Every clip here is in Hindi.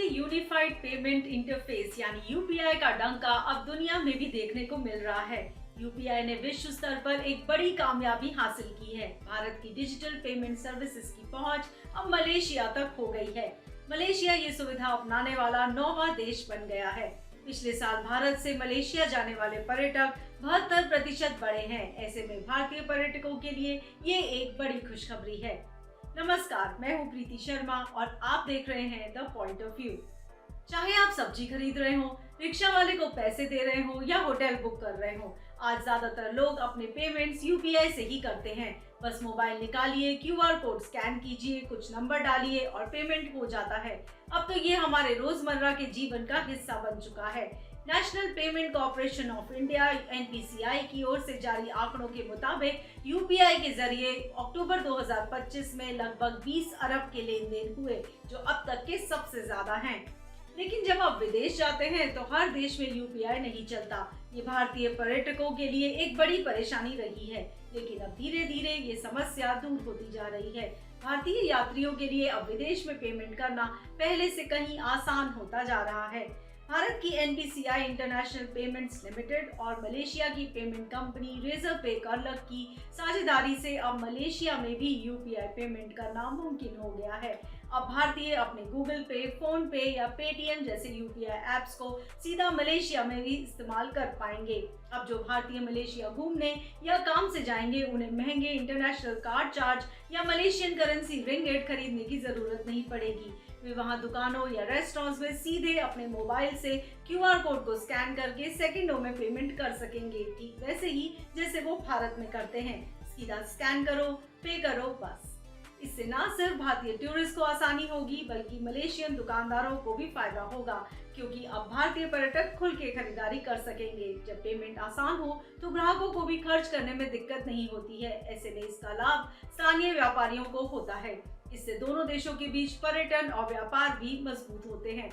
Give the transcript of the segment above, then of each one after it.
यूनिफाइड पेमेंट इंटरफेस यानी यूपीआई का डंका अब दुनिया में भी देखने को मिल रहा है। यूपीआई ने विश्व स्तर पर एक बड़ी कामयाबी हासिल की है। भारत की डिजिटल पेमेंट सर्विसेज की पहुंच अब मलेशिया तक हो गई है। मलेशिया ये सुविधा अपनाने वाला 9वां देश बन गया है। पिछले साल भारत से मलेशिया जाने वाले पर्यटक 72% बढ़े हैं। ऐसे में भारतीय पर्यटकों के लिए ये एक बड़ी खुशखबरी है। नमस्कार, मैं हूँ प्रीति शर्मा और आप देख रहे हैं द पॉइंट ऑफ व्यू। चाहे आप सब्जी खरीद रहे हो, रिक्शा वाले को पैसे दे रहे हो या होटल बुक कर रहे हो, आज ज्यादातर लोग अपने पेमेंट्स यूपीआई से ही करते हैं। बस मोबाइल निकालिए, क्यूआर कोड स्कैन कीजिए, कुछ नंबर डालिए और पेमेंट हो जाता है। अब तो ये हमारे रोजमर्रा के जीवन का हिस्सा बन चुका है। National payment corporation of India NPCI की ओर से जारी आंकड़ों के मुताबिक यूपीआई के जरिए अक्टूबर 2025 में लगभग 20 अरब के लेन देन हुए, जो अब तक के सबसे ज्यादा हैं। लेकिन जब आप विदेश जाते हैं तो हर देश में यूपीआई नहीं चलता। ये भारतीय पर्यटकों के लिए एक बड़ी परेशानी रही है, लेकिन अब धीरे धीरे ये समस्या दूर होती जा रही है। भारतीय यात्रियों के लिए अब विदेश में पेमेंट करना पहले से कहीं आसान होता जा रहा है। भारत की एनपीसीआई इंटरनेशनल पेमेंट्स लिमिटेड और मलेशिया की पेमेंट कंपनी रेजरपे करलक की साझेदारी से अब मलेशिया में भी यूपीआई पेमेंट करना मुमकिन हो गया है। अब भारतीय अपने गूगल पे, फोन पे या पेटीएम जैसे यूपीआई ऐप्स को सीधा मलेशिया में भी इस्तेमाल कर पाएंगे। अब जो भारतीय मलेशिया घूमने या काम से जाएंगे, उन्हें महंगे इंटरनेशनल कार्ड चार्ज या मलेशियन करेंसी रिंगिट खरीदने की जरूरत नहीं पड़ेगी। वे वहां दुकानों या रेस्टोरेंट्स में सीधे अपने मोबाइल से क्यूआर कोड को स्कैन करके सेकंडों में पेमेंट कर सकेंगे, ठीक वैसे ही जैसे वो भारत में करते हैं। सीधा स्कैन करो, पे करो, बस। इससे न सिर्फ भारतीय टूरिस्ट को आसानी होगी, बल्कि मलेशियन दुकानदारों को भी फायदा होगा, क्योंकि अब भारतीय पर्यटक खुल के खरीदारी कर सकेंगे। जब पेमेंट आसान हो तो ग्राहकों को भी खर्च करने में दिक्कत नहीं होती है। ऐसे में इसका लाभ स्थानीय व्यापारियों को होता है। इससे दोनों देशों के बीच पर्यटन और व्यापार भी मजबूत होते हैं।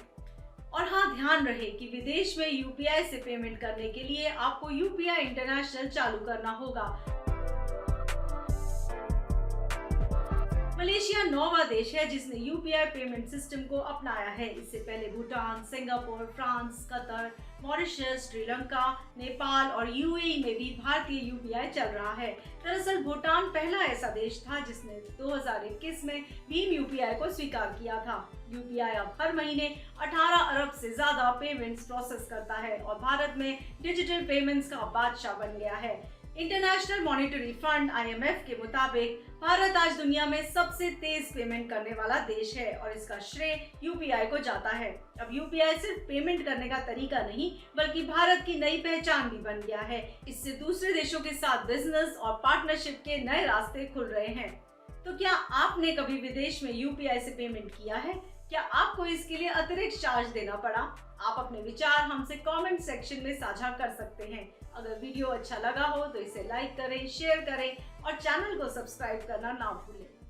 और हाँ, ध्यान रहे कि विदेश में यूपीआई से पेमेंट करने के लिए आपको यूपीआई इंटरनेशनल चालू करना होगा। मलेशिया 9वां देश है जिसने यूपीआई पेमेंट सिस्टम को अपनाया है। इससे पहले Bhutan, Singapore, France, Qatar, Mauritius, Sri Lanka, Nepal और यूएई में भी भारतीय यूपीआई चल रहा है। दरअसल भूटान पहला ऐसा देश था जिसने 2021 में भीम यूपीआई को स्वीकार किया था। यूपीआई अब हर महीने 18 अरब से ज्यादा पेमेंट्स प्रोसेस करता है और भारत में डिजिटल पेमेंट्स का बादशाह बन गया है। इंटरनेशनल मॉनेटरी फंड आईएमएफ के मुताबिक भारत आज दुनिया में सबसे तेज पेमेंट करने वाला देश है और इसका श्रेय यूपीआई को जाता है। अब यूपीआई सिर्फ पेमेंट करने का तरीका नहीं, बल्कि भारत की नई पहचान भी बन गया है। इससे दूसरे देशों के साथ बिजनेस और पार्टनरशिप के नए रास्ते खुल रहे हैं। तो क्या आपने कभी विदेश में यूपीआई से पेमेंट किया है? क्या आपको इसके लिए अतिरिक्त चार्ज देना पड़ा? आप अपने विचार हमसे कमेंट सेक्शन में साझा कर सकते हैं। अगर वीडियो अच्छा लगा हो तो इसे लाइक करें, शेयर करें और चैनल को सब्सक्राइब करना ना भूलें।